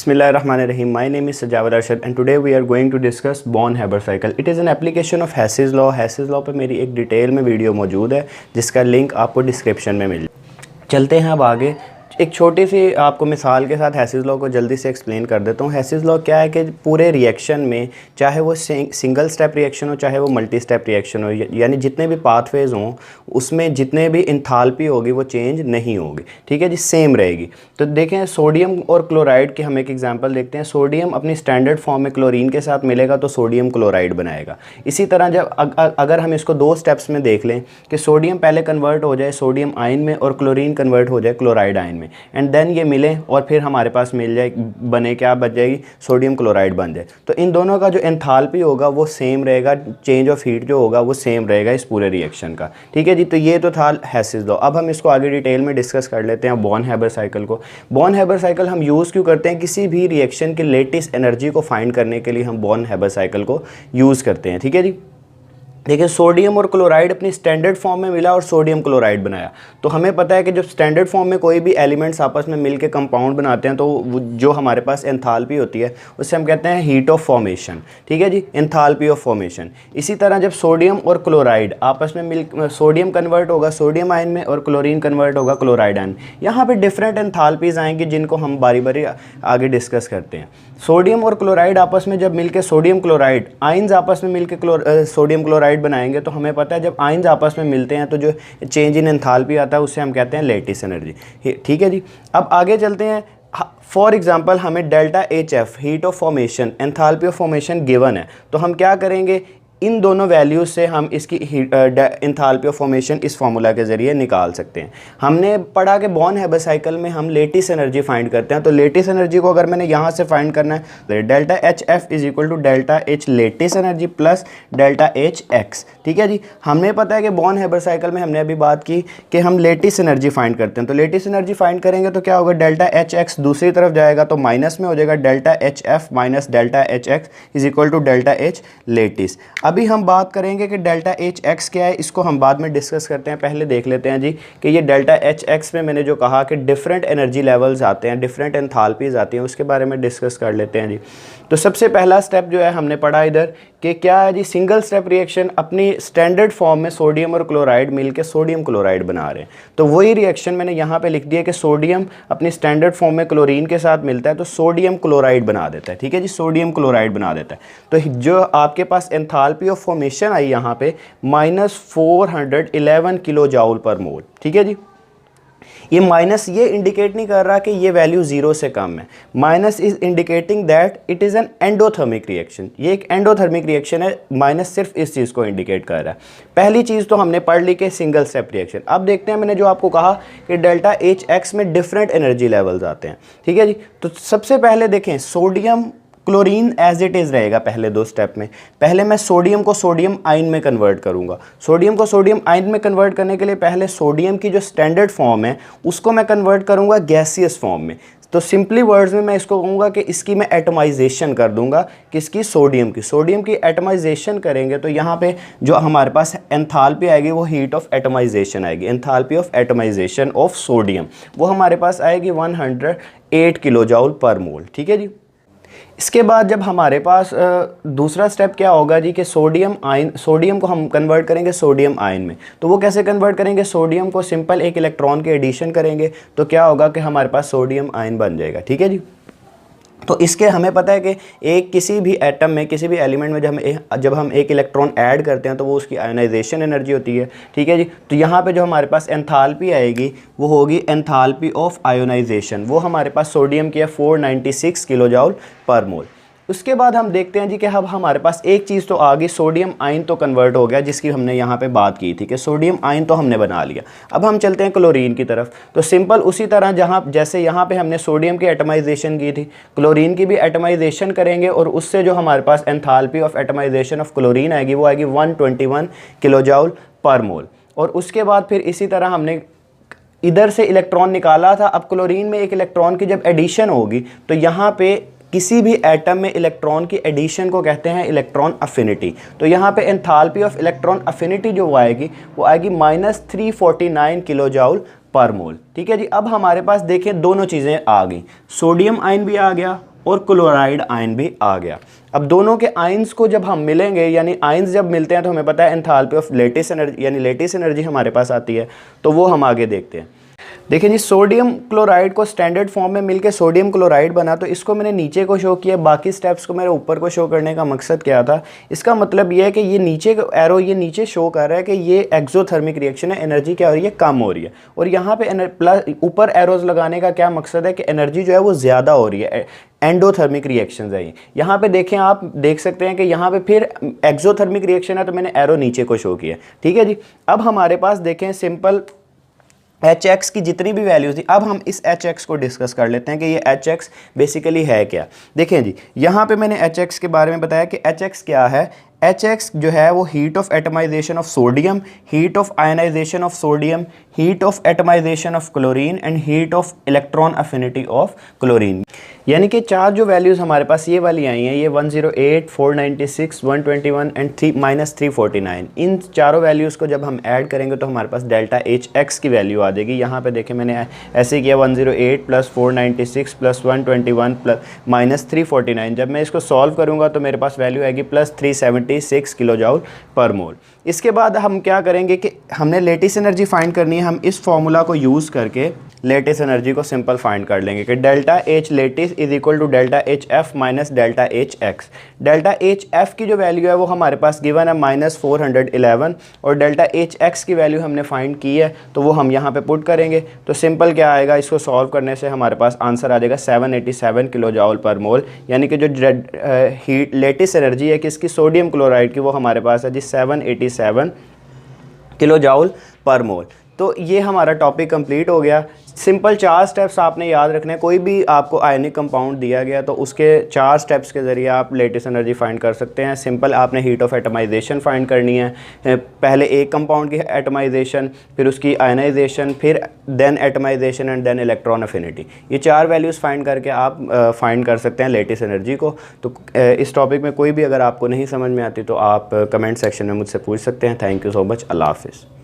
Bismillahirrahmanirrahim. My name is Sajawar Arshad and today we are going to discuss born-haber cycle. It is an application of hess'slaw. hess'slaw पे मेरी एक detail में video मौजूद है जिसका link आपको description में मिल जाए। चलते हैं अब आगे। एक छोटी सी आपको मिसाल के साथ hess'slaw को जल्दी से एक्सप्लेन कर देता हूँ। hess'slaw क्या है कि पूरे रिएक्शन में चाहे वो सिंगल स्टेप रिएक्शन हो चाहे वो मल्टी स्टेप रिएक्शन हो, यानी जितने भी पाथवेज हों उसमें जितने भी इंथाल्पी होगी वो चेंज नहीं होगी, ठीक है जी, सेम रहेगी। तो देखें सोडियम और क्लोराइड की हम एक एग्जांपल देखते हैं। सोडियम अपनी स्टैंडर्ड फॉर्म में क्लोरीन के साथ मिलेगा तो सोडियम क्लोराइड बनाएगा। इसी तरह जब अगर हम इसको दो स्टेप्स में देख लें कि सोडियम पहले कन्वर्ट हो जाए सोडियम आयन में और क्लोरीन कन्वर्ट हो जाए क्लोराइड आयन में, एंड देन ये मिले और फिर हमारे पास मिल जाए बने क्या बच जाएगी, सोडियम क्लोराइड बन जाए। तो इन दोनों का जो एंथैल्पी होगा वो सेम रहेगा, चेंज ऑफ हीट जो होगा वो सेम रहेगा इस पूरे रिएक्शन का, ठीक है जी। तो ये तो था hess'slaw। अब हम इसको आगे डिटेल में डिस्कस कर लेते हैं born-haber साइकिल को। born-haber साइकिल हम यूज़ क्यों करते हैं? किसी भी रिएक्शन की लेटिस एनर्जी को फाइंड करने के लिए हम born-haber साइकिल को यूज़ करते हैं, ठीक है जी। देखिए सोडियम और क्लोराइड अपनी स्टैंडर्ड फॉर्म में मिला और सोडियम क्लोराइड बनाया। तो हमें पता है कि जब स्टैंडर्ड फॉर्म में कोई भी एलिमेंट्स आपस में मिलके कंपाउंड बनाते हैं तो जो हमारे पास एंथैल्पी होती है उससे हम कहते हैं हीट ऑफ फॉर्मेशन, ठीक है जी, एंथैल्पी ऑफ फॉर्मेशन। इसी तरह जब सोडियम और क्लोराइड आपस में मिल सोडियम कन्वर्ट होगा सोडियम आयन में और क्लोरीन कन्वर्ट होगा क्लोराइड आयन, यहाँ पर डिफरेंट एंथैल्पीज़ आएंगी जिनको हम बारी बारी आगे डिस्कस करते हैं। सोडियम और क्लोराइड आपस में जब मिलकर सोडियम क्लोराइड आयन्स आपस में मिलकर सोडियम क्लोराइड बनाएंगे तो हमें पता है जब आयन्स आपस में मिलते हैं तो जो चेंज इन एंथैल्पी आता है उससे हम कहते हैं लेटिस एनर्जी, ठीक है जी। अब आगे चलते हैं। फॉर एग्जांपल हमें delta HF heat of formation enthalpy of formation given है, तो हम क्या करेंगे, इन दोनों वैल्यूज़ से हम इसकी एंथैल्पी ऑफ फॉर्मेशन इस फार्मूला के ज़रिए निकाल सकते हैं। हमने पढ़ा कि born-haber साइकिल में हम लेटिस एनर्जी फाइंड करते हैं, तो लेटिस एनर्जी को अगर मैंने यहाँ से फाइंड करना है तो delta HF is equal to delta H lattice energy plus delta HX, ठीक है जी। हमें पता है कि born-haber साइकिल में हमने अभी बात की कि हम लेटिस एनर्जी फाइंड करते हैं, तो लेटिस एनर्जी फाइंड करेंगे तो क्या होगा, डेल्टा HX दूसरी तरफ जाएगा तो माइनस में हो जाएगा, delta HF minus delta HX is equal to delta H lattice. अभी हम बात करेंगे कि डेल्टा HX क्या है, इसको हम बाद में डिस्कस करते हैं। पहले देख लेते हैं जी कि ये डेल्टा HX में मैंने जो कहा कि डिफरेंट एनर्जी लेवल्स आते हैं, डिफरेंट एंथैल्पीज़ आती हैं, उसके बारे में डिस्कस कर लेते हैं जी। तो सबसे पहला स्टेप जो है हमने पढ़ा इधर कि क्या है जी, सिंगल स्टेप रिएक्शन अपनी स्टैंडर्ड फॉर्म में सोडियम और क्लोराइड मिलकर सोडियम क्लोराइड बना रहे हैं। तो वही रिएक्शन मैंने यहाँ पे लिख दिया कि सोडियम अपनी स्टैंडर्ड फॉर्म में क्लोरीन के साथ मिलता है तो सोडियम क्लोराइड बना देता है, ठीक है जी, सोडियम क्लोराइड बना देता है। तो जो आपके पास एंथैल्पी ऑफ फॉर्मेशन आई यहाँ पे -411 किलो जूल पर मोल, ठीक है जी। ये माइनस ये इंडिकेट नहीं कर रहा कि ये वैल्यू 0 से कम है, minus is indicating that it is an endothermic reaction. ये एक एंडोथर्मिक रिएक्शन है, माइनस सिर्फ इस चीज़ को इंडिकेट कर रहा है। पहली चीज़ तो हमने पढ़ ली कि सिंगल स्टेप रिएक्शन। अब देखते हैं मैंने जो आपको कहा कि डेल्टा HX में डिफरेंट एनर्जी लेवल्स आते हैं, ठीक है जी। तो सबसे पहले देखें sodium chlorine as it is रहेगा पहले दो स्टेप में। पहले मैं सोडियम को सोडियम आयन में कन्वर्ट करूंगा। सोडियम को सोडियम आयन में कन्वर्ट करने के लिए पहले सोडियम की जो स्टैंडर्ड फॉर्म है उसको मैं कन्वर्ट करूंगा गैसियस फॉर्म में। तो सिंपली वर्ड्स में मैं इसको कहूँगा कि इसकी मैं एटमाइजेशन कर दूंगा, किसकी, सोडियम की एटमाइजेशन करेंगे तो यहाँ पे जो हमारे पास एंथैल्पी आएगी वो हीट ऑफ एटमाइजेशन आएगी। Enthalpy of atomisation of sodium वो हमारे पास आएगी 108 किलो जूल पर मोल, ठीक है जी। इसके बाद जब हमारे पास दूसरा स्टेप क्या होगा जी कि सोडियम को हम कन्वर्ट करेंगे सोडियम आयन में। तो वो कैसे कन्वर्ट करेंगे, सोडियम को सिंपल एक इलेक्ट्रॉन के एडिशन करेंगे तो क्या होगा कि हमारे पास सोडियम आयन बन जाएगा, ठीक है जी। तो इसके हमें पता है कि एक किसी भी एटम में किसी भी एलिमेंट में जब हम एक इलेक्ट्रॉन ऐड करते हैं तो वो उसकी आयोनाइजेशन एनर्जी होती है, ठीक है जी। तो यहाँ पे जो हमारे पास एंथैल्पी आएगी वो होगी एंथैल्पी ऑफ आयोनाइजेशन, वो हमारे पास सोडियम की है 496 किलो जूल पर मोल। उसके बाद हम देखते हैं जी कि अब हमारे पास एक चीज़ तो आ गई, सोडियम आयन तो कन्वर्ट हो गया जिसकी हमने यहाँ पे बात की थी कि सोडियम आयन तो हमने बना लिया। अब हम चलते हैं क्लोरीन की तरफ। तो सिंपल उसी तरह जैसे यहाँ पे हमने सोडियम की एटमाइजेशन की थी, क्लोरीन की भी एटमाइजेशन करेंगे और उससे जो हमारे पास enthalpy of atomisation of chlorine आएगी वो आएगी 121 किलो जूल पर मोल। और उसके बाद फिर इसी तरह हमने इधर से इलेक्ट्रॉन निकाला था। अब क्लोरीन में एक इलेक्ट्रॉन की जब एडिशन होगी तो यहाँ पे किसी भी एटम में इलेक्ट्रॉन की एडिशन को कहते हैं इलेक्ट्रॉन अफिनिटी। तो यहाँ पे एंथैल्पी ऑफ इलेक्ट्रॉन अफिनिटी जो आएगी वो आएगी -349 किलो जूल पर मोल, ठीक है जी। अब हमारे पास देखें दोनों चीज़ें आ गई, सोडियम आयन भी आ गया और क्लोराइड आयन भी आ गया। अब दोनों के आयंस को जब हम मिलेंगे, यानी आयंस जब मिलते हैं तो हमें पता है एंथैल्पी ऑफ लेटिस एनर्जी, यानी लेटिस एनर्जी हमारे पास आती है। तो वो हम आगे देखते हैं। देखिए जी, सोडियम क्लोराइड को स्टैंडर्ड फॉर्म में मिलके सोडियम क्लोराइड बना, तो इसको मैंने नीचे को शो किया, बाकी स्टेप्स को मेरे ऊपर को शो करने का मकसद क्या था। इसका मतलब ये है कि ये नीचे का एरो ये नीचे शो कर रहा है कि ये एक्सोथर्मिक रिएक्शन है, एनर्जी क्या हो रही है, कम हो रही है। और यहाँ पे प्लस ऊपर एरोज लगाने का क्या मकसद है कि एनर्जी जो है वो ज़्यादा हो रही है, एंडोथर्मिक रिएक्शंस है। यहाँ पे देखें, आप देख सकते हैं कि यहाँ पे फिर एक्सोथर्मिक रिएक्शन है, तो मैंने एरो नीचे को शो किया। ठीक है जी। अब हमारे पास देखें सिंपल HX की जितनी भी वैल्यूज़ थी, अब हम इस HX को डिस्कस कर लेते हैं कि ये HX बेसिकली है क्या। देखें जी, यहाँ पे मैंने HX के बारे में बताया कि HX क्या है। HX जो है वो heat of atomisation of sodium, heat of ionization of sodium, heat of atomisation of chlorine and heat of electron affinity of chlorine. यानी कि चार जो वैल्यूज़ हमारे पास ये वाली आई हैं, ये 108, 496, 121 एंड -349, इन चारों वैल्यूज़ को जब हम ऐड करेंगे तो हमारे पास डेल्टा HX की वैल्यू आ जाएगी। यहाँ पे देखें मैंने ऐसे किया 108 + 496 + 121 + -349। जब मैं इसको सॉल्व करूँगा तो मेरे पास वैल्यू आएगी +376 किलोजूल पर मोल। इसके बाद हम क्या करेंगे कि हमने लेटिस एनर्जी फाइंड करनी है। हम इस फॉर्मूला को यूज़ करके लेटिस एनर्जी को सिंपल फाइंड कर लेंगे कि delta H lattice is equal to delta HF minus delta HX। Delta HF की जो वैल्यू है वो हमारे पास गिवन है -411, और डेल्टा HX की वैल्यू हमने फाइंड की है, तो वो हम यहाँ पे पुट करेंगे। तो सिंपल क्या आएगा, इसको सॉल्व करने से हमारे पास आंसर आ जाएगा 787 किलोजूल पर मोल। यानी कि जो हीट लेटिस एनर्जी है किसकी, सोडियम क्लोराइड की, वो हमारे पास है जी 787 किलोजूल पर मोल। तो ये हमारा टॉपिक कंप्लीट हो गया। सिंपल 4 स्टेप्स आपने याद रखने हैं। कोई भी आपको आयनिक कंपाउंड दिया गया तो उसके 4 स्टेप्स के ज़रिए आप लेटिस एनर्जी फाइंड कर सकते हैं। सिंपल आपने हीट ऑफ एटमाइजेशन फाइंड करनी है, पहले एक कंपाउंड की एटमाइजेशन, फिर उसकी आयनाइजेशन, फिर then atomization and then electron affinity. ये 4 वैल्यूज़ फाइंड करके आप फाइंड कर सकते हैं लेटिस एनर्जी को। तो इस टॉपिक में कोई भी अगर आपको नहीं समझ में आती तो आप कमेंट सेक्शन में मुझसे पूछ सकते हैं। Thank you so much. अल्लाह हाफिज़।